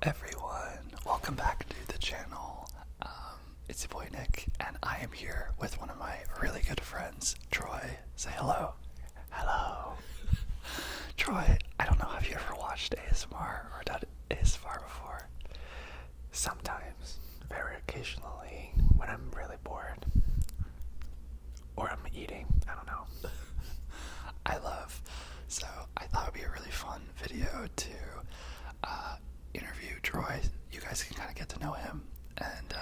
everyone, welcome back to the channel. It's your boy Nick, and I am here with one of my really good friends, Troy. Say hello. Hello. Troy, I don't know, have you ever watched ASMR or done ASMR before? Sometimes, very occasionally, when I'm really bored. Or I'm eating, I don't know. So I thought it would be a really fun video to interview Troy. You guys can kind of get to know him, and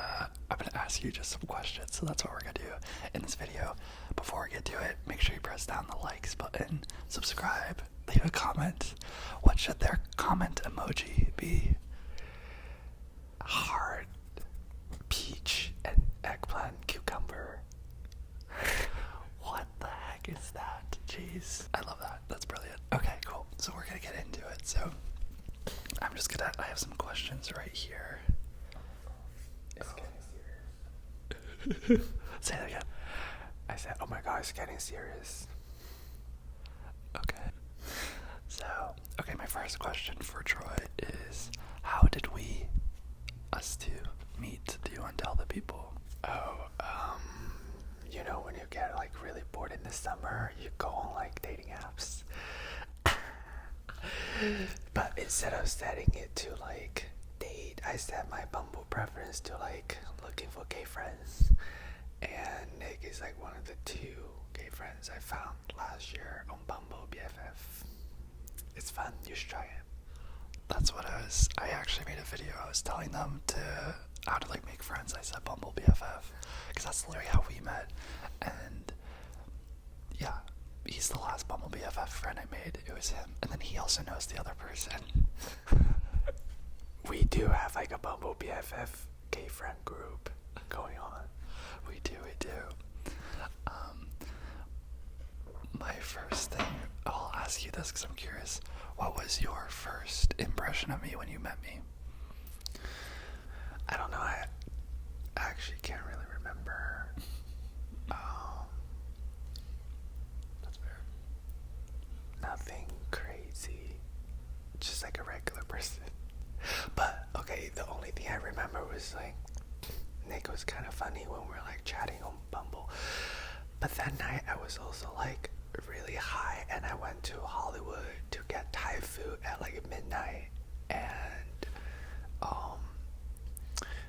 I'm going to ask you just some questions, so that's what we're going to do in this video. Before we get to it, make sure you press down the likes button, subscribe, leave a comment. What should their comment emoji be? Heart, peach, and eggplant cucumber. What the heck is that? Jeez. I love that. That's brilliant. Okay, cool. So we're going to get into it. So I have some questions right here. It's getting serious. Say that again. I said, oh my god, it's getting serious. Okay. So, my first question for Troy is, how did us two, meet? Do you want to tell the people? You know when you get like really bored in the summer, you go on like dating apps. But instead of setting it to like date, I set my Bumble preference to like looking for gay friends. And Nick is like one of the 2 gay friends I found last year on Bumble BFF. It's fun, you should try it. That's what I actually made a video. I was telling them how to like make friends. I said Bumble BFF, because that's literally how we met. And yeah, he's the last Bumble BFF friend I made. It was him. And then he also knows the other person. We do have like a Bumble BFF gay friend group going on. We do. My first thing, I'll ask you this because I'm curious. What was your first impression of me when you met me? I don't know, I actually can't really remember. That's fair. Nothing crazy. Just like a regular person. But, okay, the only thing I remember was like, Nick was kind of funny when we were like chatting on Bumble. But that night I was also like really high, and I went to Hollywood to get Thai food at like midnight, and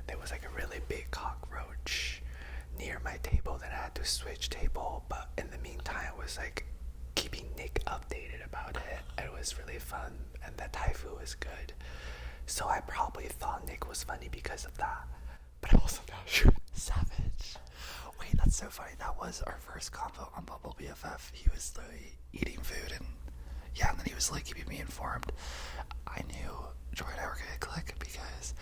there was like a really big cockroach near my table. Then I had to switch table, but in the meantime I was like keeping Nick updated about it. It was really fun, and the Thai food was good, so I probably thought Nick was funny because of that, but I was not sure. Savage. Wait, that's so funny. That was our first convo on Bumble BFF. He was eating food, and then he was like keeping me informed. I knew Troy and I were gonna click because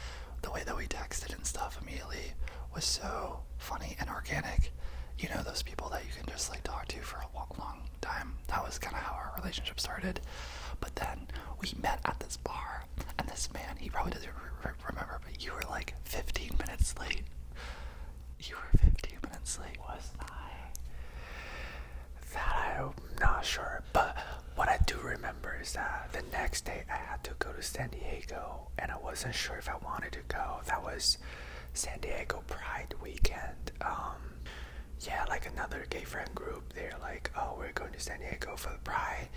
the way that we texted and stuff immediately was so funny and organic. You know, those people that you can just like talk to for a long time. That was kind of how our relationship started. But then we met at this bar, and this man, he probably doesn't remember, but you were like 15 minutes late. You were 15 minutes late. Was I? That I'm not sure, but what I do remember is that the next day I had to go to San Diego, and I wasn't sure if I wanted to go. That was San Diego Pride weekend. Like another gay friend group, they're like, oh, we're going to San Diego for the Pride.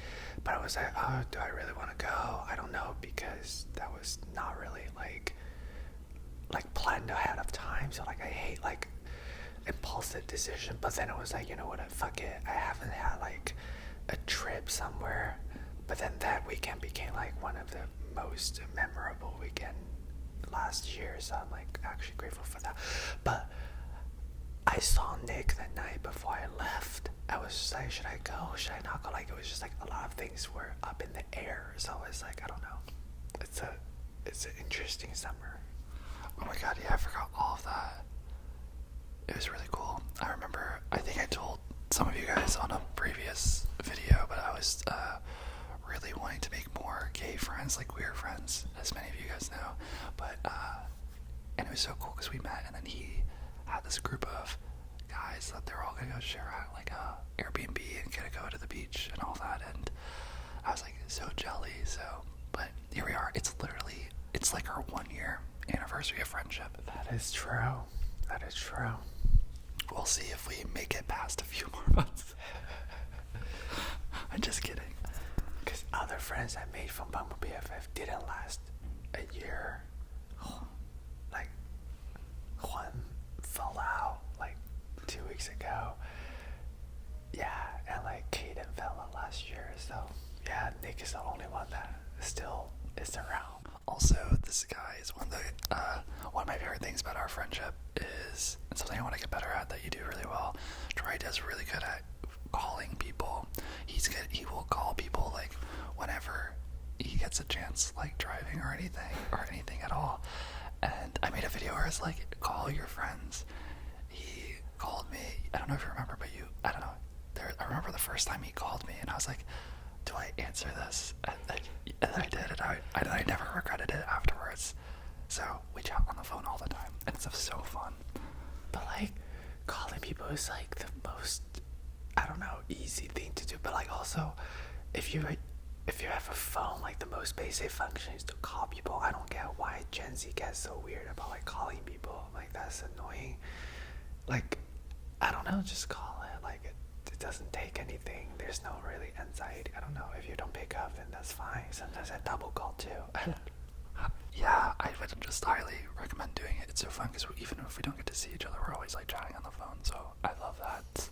But I was like, oh, do I really want to go? I don't know, because that was not really like planned ahead of time. So like I hate like impulsive decision. But then I was like, you know what, fuck it, I haven't had like a trip somewhere. But then that weekend became like one of the most memorable weekend last year, so I'm like actually grateful for that. But I saw Nick the night before I left. I was just like, should I go, should I not go? Like, it was just like a lot of things were up in the air, so I was like, I don't know. It's an interesting summer. Oh my god, yeah, I forgot all of that. It was really cool. I remember, I think I told some of you guys on a previous video, but I was really wanting to make more gay friends, like queer friends, as many of you guys know. But and it was so cool because we met, and then he had this group of guys that they're all gonna go share out like a Airbnb and gonna go to the beach and all that, and I was like so jelly. So, but here we are. It's like our 1 anniversary of friendship. That is true. That is true. We'll see if we make it past a few more months. I'm just kidding. Because other friends I made from Bumble BFF didn't last a year. Like, Juan fell out like 2 weeks ago. Yeah, and like Kaden fell out last year. So yeah, Nick is the only one that still is around. Also, this guy is one of my favorite things about our friendship is, and something I want to get better at that you do really well. Troy does really good at calling people. He's good. He will call people like whenever he gets a chance, like driving or anything at all. And I made a video where it's like, call your friends. He called me. I don't know if you remember, but I don't know. I remember the first time he called me, and I was like, do I answer this? And I did, and I never regretted it afterwards. So we chat on the phone all the time, and it's so fun. But like, calling people is like the most, I don't know, easy thing to do. But like also, if you have a phone, like the most basic function is to call people. I don't get why Gen Z gets so weird about like calling people. Like that's annoying. Like, I don't know, just call it. Like it doesn't take anything. There's no really anxiety. I don't know, if you don't pick up, then that's fine. Sometimes I double call too. Yeah, I would just highly recommend doing it. It's so fun because even if we don't get to see each other, we're always like chatting on the phone. So I love that.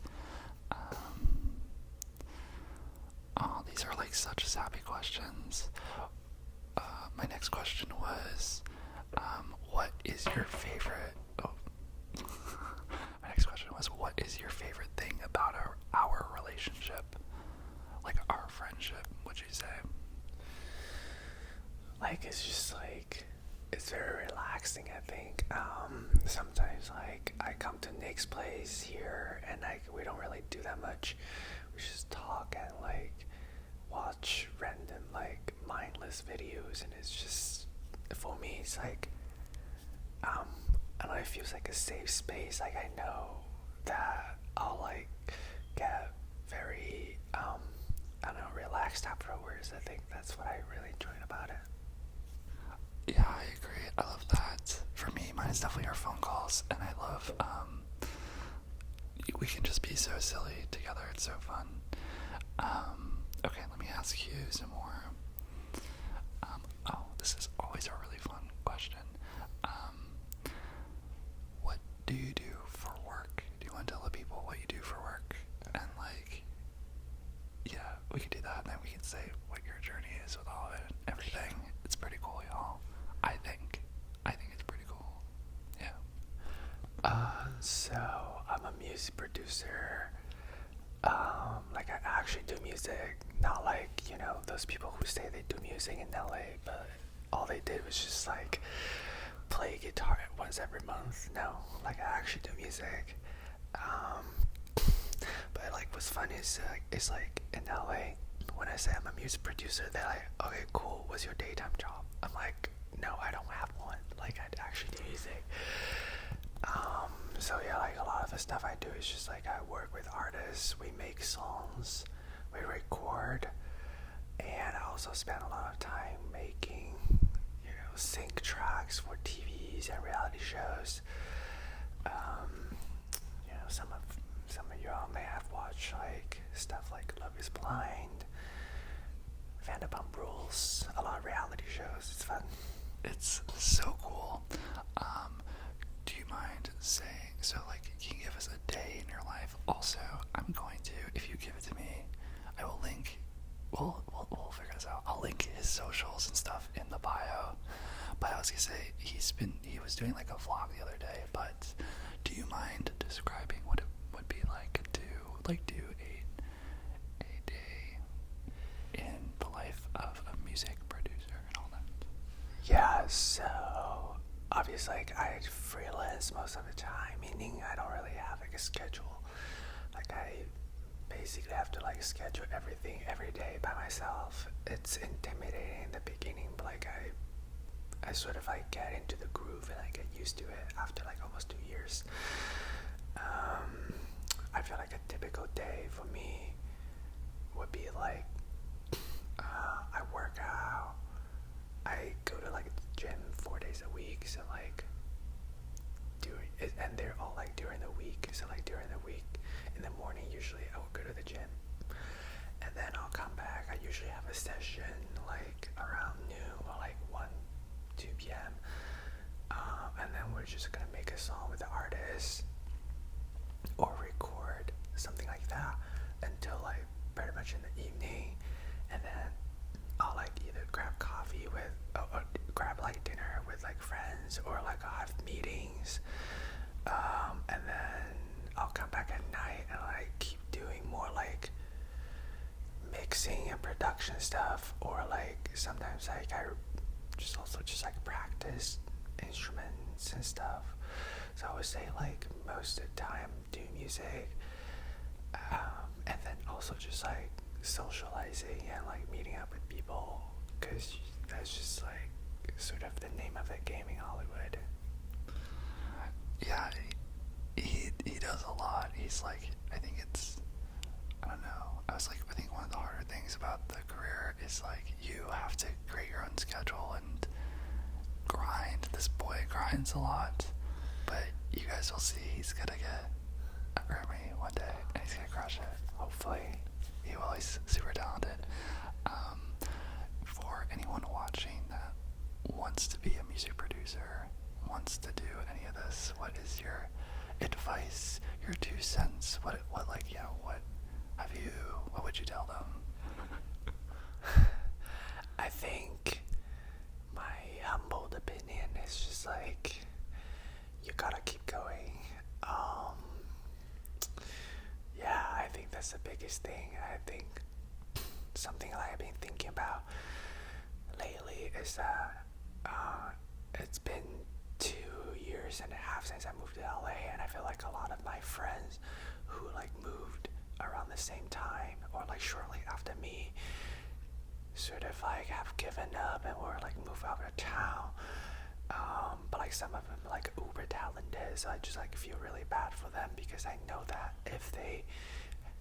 Oh, these are like such sappy questions. My next question was, what is your favorite? Oh, my next question was, what is your favorite thing about our relationship, like our friendship? Would you say? Like, it's just like, it's very relaxing, I think. Sometimes like I come to Nick's place here and like we don't really do that much. We just talk and like watch random like mindless videos, and it's just, for me it's like, I don't know, it feels like a safe space. Like I know that I'll like get very I don't know, relaxed afterwards. I think that's what I really enjoyed about it. Yeah, I agree. I love that. For me, mine is definitely our phone calls, and I love, we can just be so silly together. It's so fun. Okay, let me ask you some more. This is always a really fun question. What do you do for work? Do you want to tell the people what you do for work? And like, yeah, we could do that, and then we can say what your journey is with all of it and everything. It's pretty cool, y'all. I think it's pretty cool. Yeah. So I'm a music producer. Like I actually do music, not like, you know, those people who say they do music in LA, but all they did was just like play guitar once every month. No, like I actually do music. But like what's funny is it's like in LA, when I say I'm a music producer, they're like, okay, cool, what's your daytime job? I'm like, no, I don't have one. Like I actually do music. So yeah, like a lot of the stuff I do is just like I work with artists, we make songs, we record, and I also spend a lot of time making, you know, sync tracks for TVs and reality shows. You know, some of y'all may have watched like stuff like Love Is Blind, Vanderpump Rules, a lot of reality shows. It's fun. It's so cool. Do you mind saying, so like, can you give us a day in your life? Also, I'm going to, if you give it to me, I will link, we'll figure this out. I'll link his socials and stuff in the bio. But I was gonna say, he was doing like a vlog the other day, but do you mind describing what it would be like to do a day in the life of a music producer and all that? Yeah, so obviously like I freelance most of the time, meaning I don't really have like a schedule. Like I basically have to like schedule everything every day by myself. It's intimidating in the beginning, but like I sort of like get into the groove and I get used to it after like almost 2 years. I feel like a typical day for me would be like I work out, I go to like the gym 4 days a week, so like So like during the week, in the morning usually I will go to the gym, and then I'll come back. I usually have a session like around noon or like 2 p.m. And then we're just gonna make a song with the artist or record something like that until like pretty much in the evening, and then I'll like either grab coffee with or grab like dinner with like friends, or like I'll have meetings, and then I'll come back at night and like keep doing more like mixing and production stuff, or like sometimes like I just like practice instruments and stuff. So I would say like most of the time do music, and then also just like socializing and like meeting up with people, because that's just like sort of the name of the game in Hollywood. Yeah, he does a lot. He's like, I don't know. I think one of the harder things about the career is like you have to create your own schedule and grind. This boy grinds a lot, but you guys will see he's gonna get a Grammy one day and he's gonna crush it. Hopefully. He will. He's super talented. For anyone watching that wants to be a music producer, wants to do any of this, what is your advice, your 2 cents? What would you tell them? I think my humbled opinion is just like you gotta keep going. Yeah, I think that's the biggest thing. I think something I've been thinking about lately is that it's been 2.5 years since I moved to LA, and I feel like a lot of my friends who like moved around the same time or like shortly after me sort of like have given up and or like moved out of town. But like some of them like uber talented, so I just like feel really bad for them, because I know that if they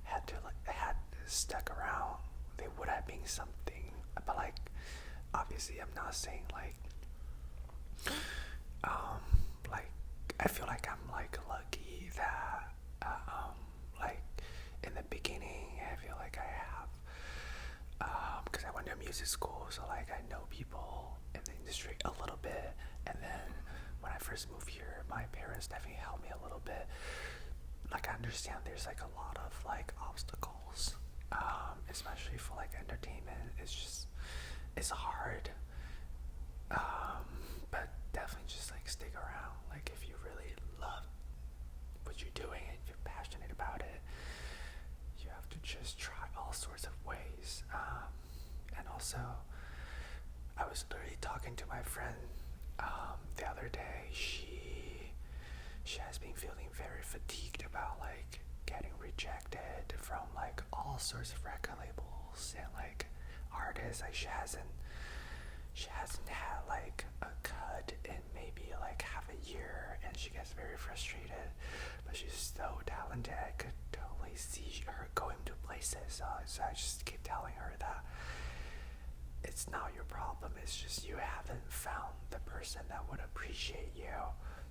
had stuck around, they would have been something. But like obviously I'm not saying like I feel like I'm like lucky that like in the beginning I feel like I have, because I went to music school, so like I know people in the industry a little bit. And then when I first moved here, my parents definitely helped me a little bit. Like I understand there's like a lot of like obstacles, especially for like entertainment. It's hard, but definitely just like stick around. Like if you really love what you're doing and you're passionate about it, you have to just try all sorts of ways. And also, I was literally talking to my friend the other day. She has been feeling very fatigued about like getting rejected from like all sorts of record labels and like artists. Like she hasn't had like a cut in maybe like half a year, and she gets very frustrated. But she's so talented. I could totally see her going to places. So I just keep telling her that it's not your problem. It's just you haven't found the person that would appreciate you.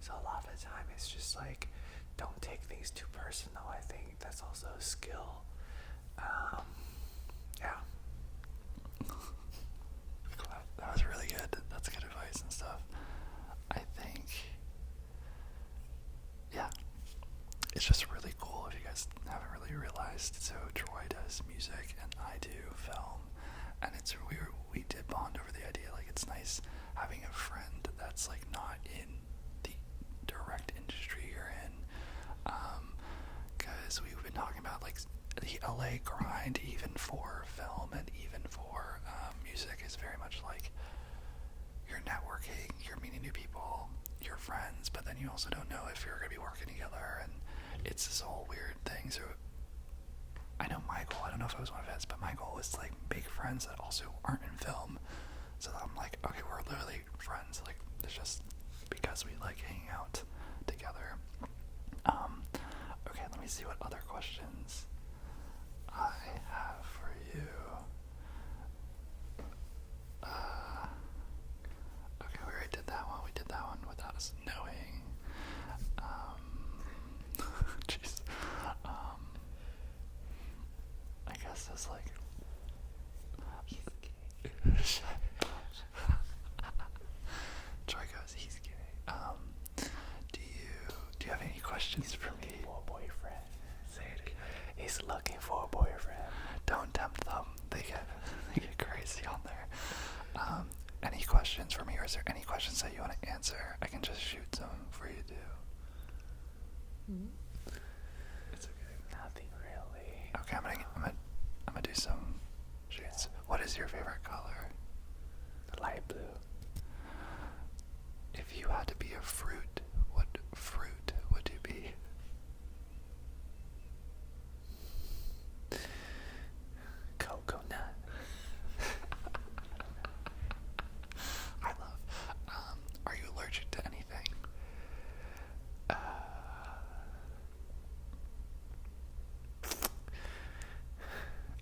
So a lot of the time it's just like, don't take things too personal. I think that's also a skill. Yeah. That was really good. That's good advice and stuff. I think, yeah, it's just really cool if you guys haven't really realized. So Troy does music and I do film, and we did bond over the idea. Like it's nice having a friend that's like not in the direct industry you're in, because we've been talking about like the LA grind, even for film and even for music, is very much like you're networking, you're meeting new people, you're friends, but then you also don't know if you're going to be working together, and it's this whole weird thing. So I know my goal, I don't know if I was one of his, but my goal is to like make friends that also aren't in film, so that I'm like, okay, we're literally friends, like it's just because we like hanging out together. Okay, let me see what other questions I have for you. Okay, we already did that one. We did that one without us knowing. there any questions that you want to answer? I can just shoot some for you too. It's okay. Nothing really. Okay, I'm gonna do some shoots. What is your favorite color? Light blue. If you had to be a fruit, what fruit would you be? Coconut. I love. Are you allergic to anything?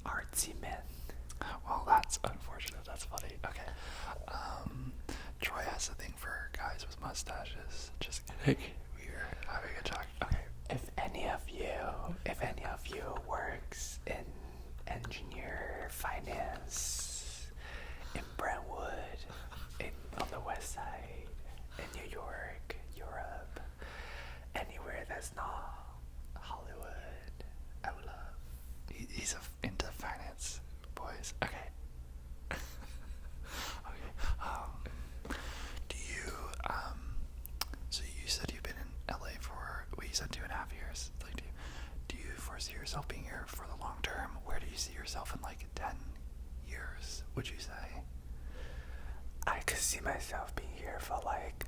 Artsy man. Well, that's unfortunate. That's funny. Okay. Troy has a thing for guys with mustaches. Just kidding. We're having a talk. Okay. If any of you works in engineer finance in Brentwood, on the west side, in New York, Europe, anywhere that's not Hollywood, I would love. He's into finance, boys. Okay. Okay. Do you so you said you've been in LA for you said 2.5 years. Like, do you foresee yourself being here for the long term? Where do you see yourself in like 10 years? Would you say? I could see myself being here for like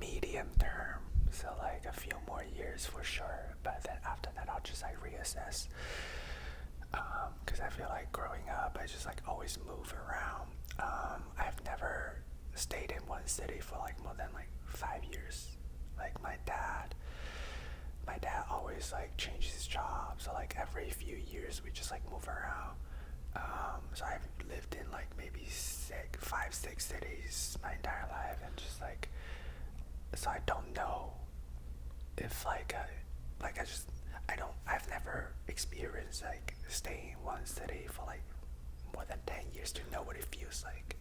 medium term, so like a few more years for sure. But then after that, I'll just like reassess. Because I feel like growing up, I just like always move around. I've never stayed in one city for like more than like 5 years. Like my dad always like changes his job, so like every few years we just like move around. So I've lived in like maybe 5, 6 cities my entire life, and just like, so I don't know if I've never experienced like staying in one city for like more than 10 years to know what it feels like.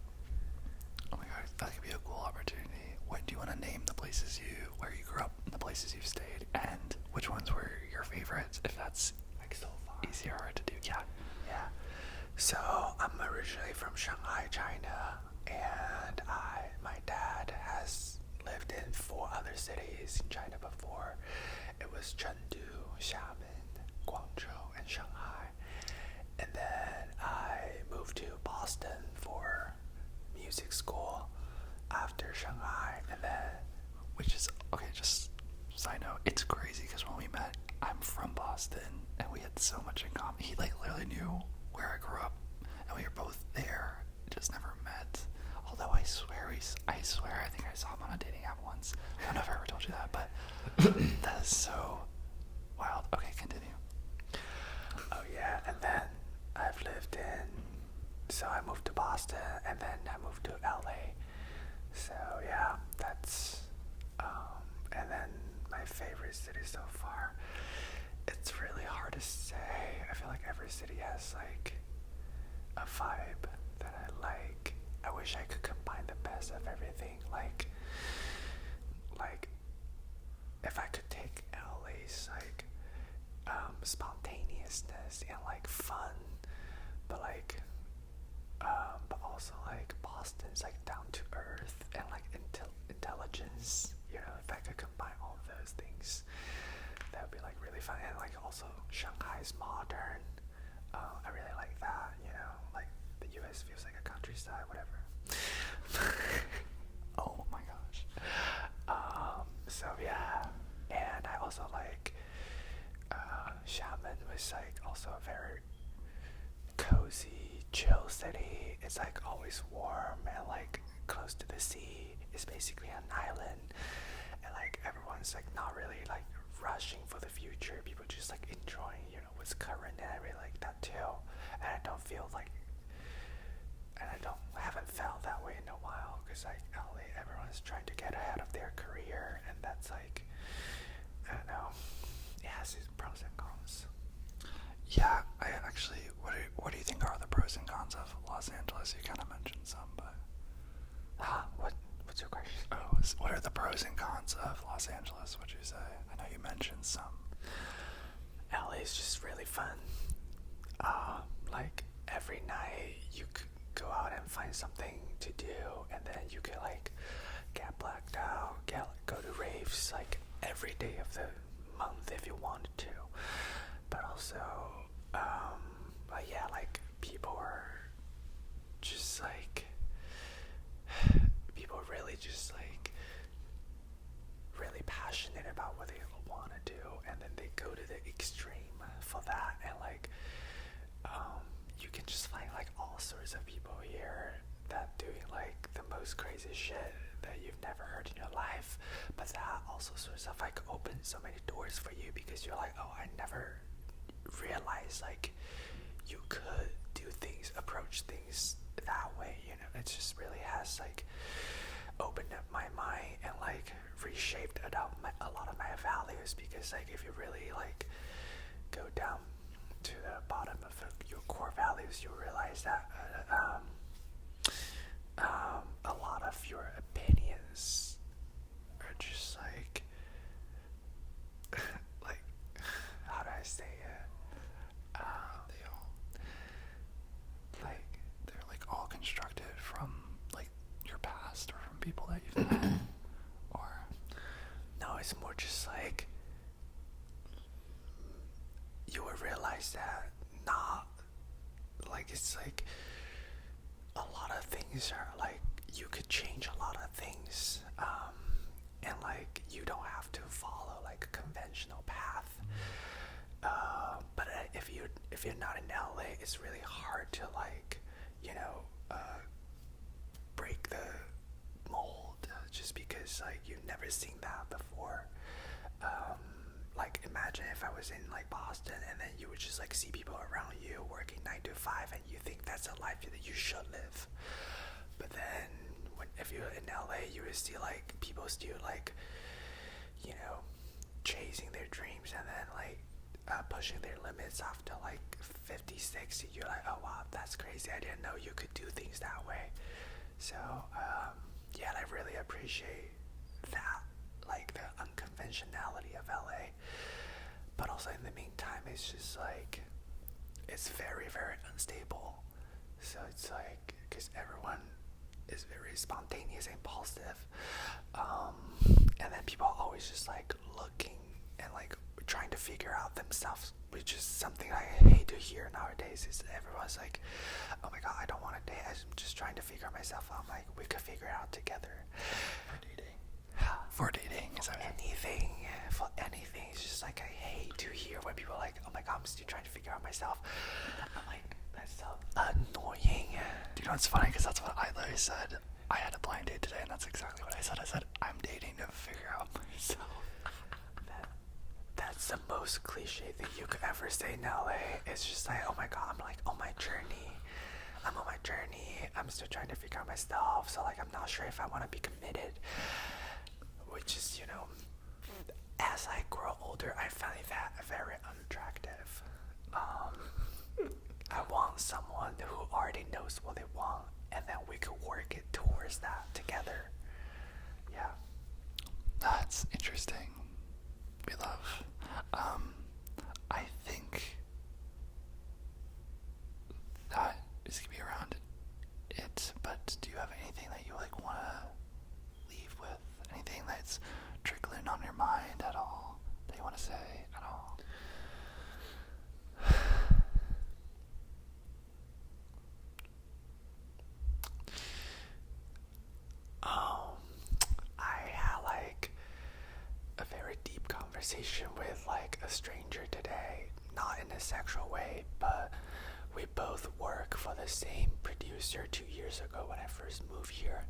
Oh my god, that could be a cool opportunity. What do you want to name the places where you grew up and the places you've stayed, and which ones were your favorites, if that's Like so far. easy or hard to do? Yeah. So I'm originally from Shanghai, China, and my dad has lived in 4 other cities in China before. It was Chengdu, Xiamen, Guangzhou, and Shanghai. And then I moved to Boston for music school after Shanghai, and then Which is okay. Just side note, it's crazy because when we met, I'm from Boston, and we had so much in common. He like literally knew where I grew up, and we were both there, just never met. Although I swear, I think I saw him on a dating app once. I don't know if I ever told you that, but that is so wild. Okay, continue. oh yeah, and then so I moved to Boston, and then I moved to LA. So yeah, that's and then my favorite city so far. It's really hard to say. I feel like every city has like a vibe that I like. I wish I could combine the best of everything. Like if I could take LA's like spontaneousness and like fun, but also like Boston's like down to earth and like intelligence. You know, if I could combine all of those things, that would be like really fun. And like also Shanghai's modern. I really like that. You know, like the U.S. feels like a countryside, whatever. Oh my gosh. So yeah, and I also like Xiamen was like also a very cozy, chill city. It's like always warm and like close to the sea. It's basically an island, and like everyone's like not really like rushing for the future. People just like enjoying, you know, what's current, and I really like that too. And I don't feel like, and haven't felt that way in a while, because like LA, everyone's trying to get ahead of their career, and that's like, I don't know, it has its pros and cons. Yeah, I actually. What do you think are the pros and cons of Los Angeles? You kind of mentioned some, but What's your question? what are the pros and cons of Los Angeles? Would you say? I know you mentioned some. LA is just really fun. Like every night you could go out and find something to do, and then you could like get blacked out, go to raves like every day of the month if you wanted to. But also, yeah, like people are just like people really just like really passionate about what they want to do, and then they go to the extreme for that, and like you can just find like all sorts of people here that doing like the most crazy shit that you've never heard in your life, but that also sort of like opens so many doors for you, because you're like, oh, I never realized like you could do things, approach things that way, you know. It just really has like opened up my mind and like reshaped a lot of my values, because like if you really like go down to the bottom of your core values, you realize that a lot of your opinions are just like like how do I say it? They all like they're like all constructed from like your past or from people that you've met, or no, it's more just like you will realize that not like it's like a lot of things are like you could change a lot of things, and like you don't have to follow like a conventional path. But if you're not in LA, it's really hard to like, you know, break the mold, just because like you've never seen that before. Like imagine if I was in like Boston, and then you would just like see people around you working 9 to 5, and you think that's a life that you should live. But then if you're in LA, you would see like people still like, you know, chasing their dreams, and then like pushing their limits after like 50, 60. You're like, oh wow, that's crazy. I didn't know you could do things that way. So yeah, I really appreciate that, like the unconventionality of LA. But also in the meantime, it's just like it's very, very unstable. So it's like, because everyone is very spontaneous and impulsive, and then people are always just like looking and like trying to figure out themselves, which is something I hate to hear nowadays. Is everyone's like, oh my god, I don't want to date, I'm just trying to figure myself out. I'm like, we could figure it out together. For dating, is that for anything. It's just like I hate to hear when people are like, oh my god, I'm still trying to figure out myself. I'm like, that's so annoying. Do you know what's funny? Because that's what I literally said. I had a blind date today, and that's exactly what I said. I said, I'm dating to figure out myself. That's the most cliche thing you could ever say in LA. It's just like, oh my god, I'm like on my journey. I'm on my journey. I'm still trying to figure out myself. So like, I'm not sure if I want to be committed. Which is, you know, as I grow older, I find that very unattractive. I want someone who already knows what they want, and then we could work it towards that together. Yeah. That's interesting. We love. I think that is gonna be around it. But do you have anything that you like want to leave with? Anything that's trickling on your mind at all that you want to say at all? I had like a very deep conversation with like a stranger today, not in a sexual way, but we both work for the same producer 2 years ago when I first moved here.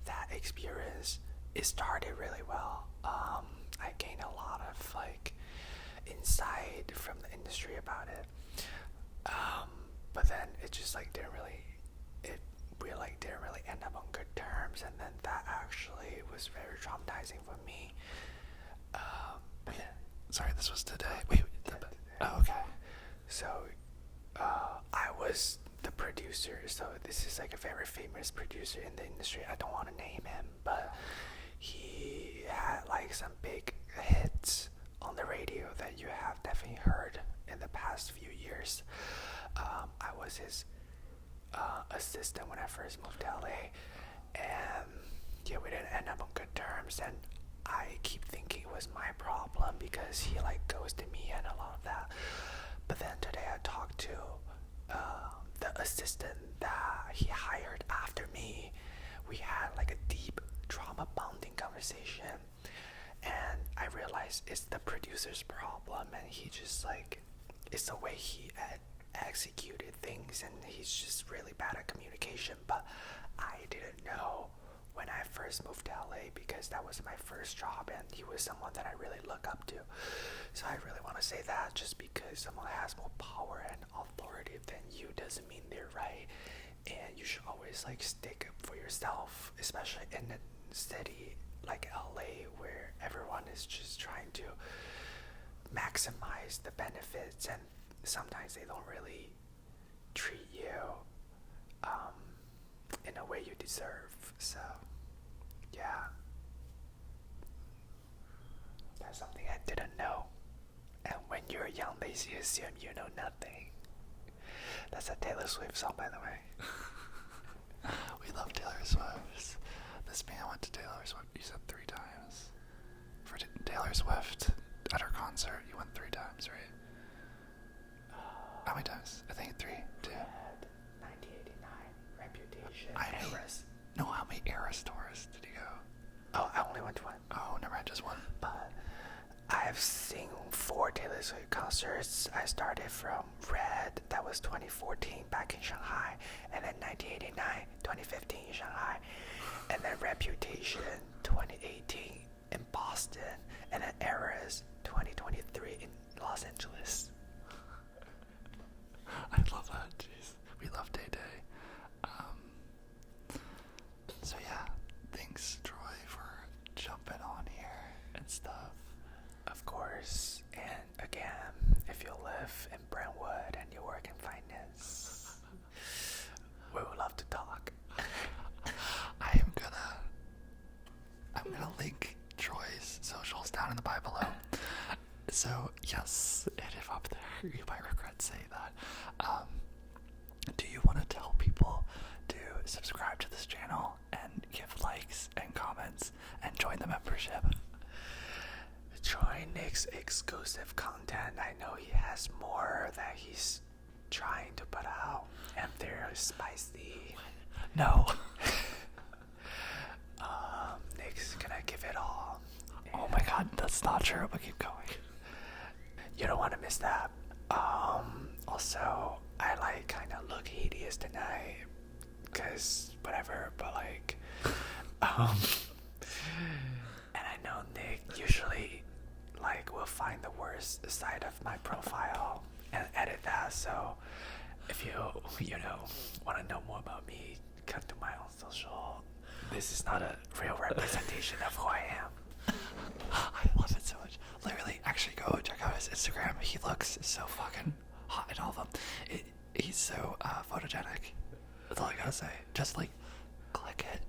That experience, it started really well. I gained a lot of like insight from the industry about it. But then it just like we like didn't really end up on good terms, and then that actually was very traumatizing for me. Sorry, this was today. Wait, oh, okay. So I was the producer, so this is like a very famous producer in the industry. I don't want to name him, but he had like some big hits on the radio that you have definitely heard in the past few years. I was his assistant when I first moved to LA, yeah, we didn't end up on good terms, and I keep thinking it was my problem because he like ghosted me and a lot of that. But then today I talked to the assistant that he hired after me. We had like a deep trauma bonding conversation, and I realized it's the producer's problem, and he just like, it's the way he executed things, and he's just really bad at communication. But I didn't know when I first moved to LA because that was my first job, and he was someone that I really look up to. So I really want to say that just because someone has more power and authority than you doesn't mean they're right, and you should always like stick up for yourself, especially in a city like LA where everyone is just trying to maximize the benefits, and sometimes they don't really treat you in a way you deserve. So yeah, that's something I didn't know. And when you're young, they assume you know nothing. That's a Taylor Swift song, by the way. We love Taylor Swift. This man went to Taylor Swift, you said 3 times. For Taylor Swift, at her concert, you went 3 times, right? How many times? I think 3, 2. 1989, Reputation, Eras. No, how many Eras tours did you go? Oh, I only went to one. Oh, never mind, just one. But I've seen 4 Taylor Swift concerts. I started from Red, that was 2014 back in Shanghai, and then 1989, 2015 in Shanghai, and then Reputation 2018 in Boston, and then Eras 2023 in Los Angeles. I love that. Jeez, we love Day Day. So yeah, thanks Troy for jumping on here and stuff. Of course, and again, if you live in Brentwood and you work in finance, we would love to talk. I'm gonna link Troy's socials down in the bio below. So yes, hit him up there. You might regret saying that. Do you want to tell people to subscribe to this channel and give likes and comments and join the membership? Join Nick's exclusive content. I know he has more that he's trying to put out, and they're spicy. No. Nick's gonna give it all. Oh my god, that's not true, but keep going. You don't want to miss that. Also, I like kind of look hideous tonight, cause whatever, but like, and I know Nick usually like will find the worst side of my profile and edit that. So if you want to know more about me, come to my own social. This is not a real representation of who I am. I love it so much. Literally, actually go check out his Instagram. He looks so fucking hot in all of them. He's so photogenic. That's all I gotta say. Just like click it.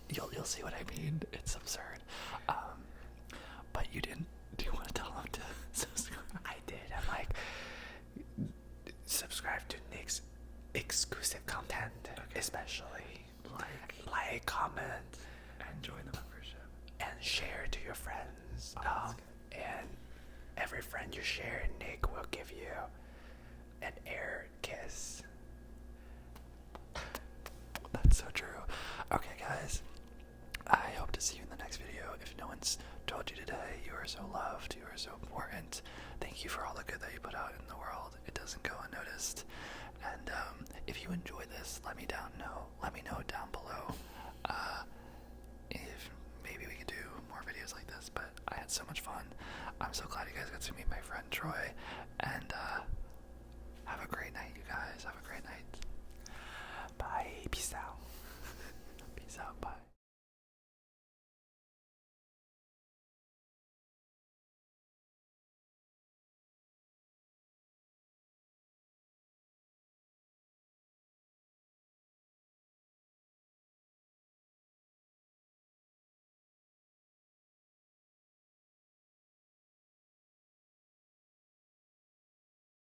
You'll see what I mean. It's absurd. But you didn't. Do you want to tell him to subscribe? I did. I'm like, subscribe to Nick's exclusive content, okay. Especially like, comment, and join the membership, and share to your friends. And every friend you share, Nick will give you an air kiss.